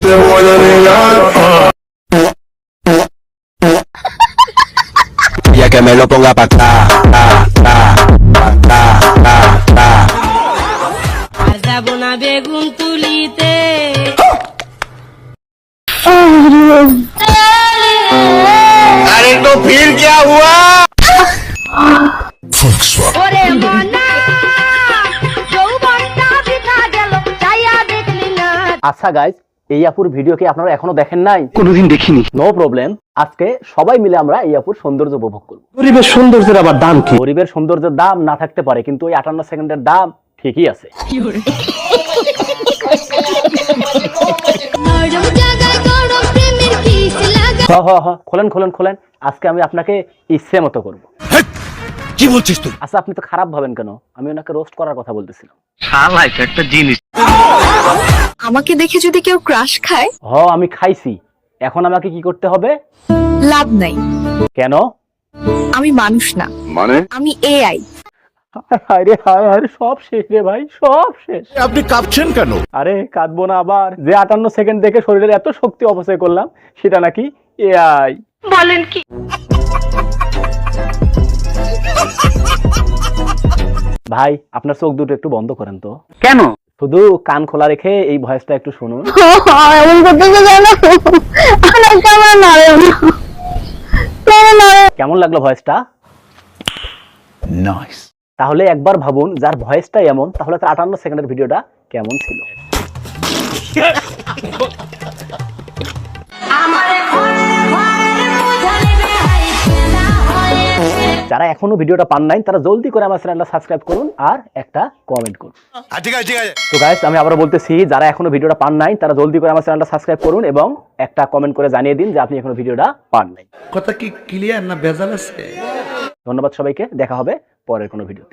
Ya que me lo ponga pa' acá, আর যাব না বেগুন তুলিতে अरे तो फिर क्या हुआ? ওরে মনা যৌবনটা বৃথা গেল চাইয়া দেখলি না। আচ্ছা গাইজ, এই আপুর ভিডিও কি আপনারা এখনো দেখেন নাই? কোনোদিন দেখিনি। নো প্রবলেম, আজকে সবাই মিলে আমরা এই আপুর সৌন্দর্য উপভোগ করব। গরিবের সৌন্দর্যের আবার দাম কি? গরিবের সৌন্দর্যের দাম না থাকতে পারে, কিন্তু ওই 58 সেকেন্ডের দাম ঠিকই আছে। নরম জায়গায় গরম প্রেমের কিস লাগা। খোলেন, আজকে আমি আপনাকে ইচ্ছে মতো করব। কি বলছিস তুই? আচ্ছা, আপনি তো খারাপ ভাবেন কেন? আমি ওনাকে রোস্ট করার কথা বলতেছিলাম। শালা এটা একটা জিনিস। আমাকে দেখে যদি কেউ ক্রাশ খায়, আমি খাইছি, এখন আমাকে কি করতে হবে? লাভ নাই। কেন? আমি মানুষ না, মানে আমি এআই। হায়, সব শেষ রে ভাই, সব শেষ। আপনি কাঁপছেন কেন? আরে কাঁদবো না আবার, যে 58 সেকেন্ড দেখে শরীরের এত শক্তি অপচয় করলাম, সেটা নাকি এআই। বলেন কি? ভাই, আপনার চোখ দুটো একটু বন্ধ করেন তো। কেন? শুধু কান খোলা রেখে এই ভয়েসটা একটু শুনুন। এমন করতে জানো? কেমন লাগলো ভয়েসটা? নাইস। তাহলে একবার ভাবুন, যার ভয়েসটা এমন, তাহলে তার 58 সেকেন্ডের ভিডিওটা কেমন ছিল? যারা এখনো ভিডিওটা পান নাই, তারা জলদি করে আমার চ্যানেলটা সাবস্ক্রাইব করুন আর একটা কমেন্ট করুন। ঠিক আছে। তো গাইস, আমি আবারো বলতেছি, যারা এখনো ভিডিওটা পান নাই, তারা জলদি করে আমার চ্যানেলটা সাবস্ক্রাইব করুন এবং একটা কমেন্ট করে জানিয়ে দিন যে আপনি এখনো ভিডিওটা পান নাই। কথা কি ক্লিয়ার না ভেজাল আছে? ধন্যবাদ সবাইকে, দেখা হবে পরের কোনো ভিডিও।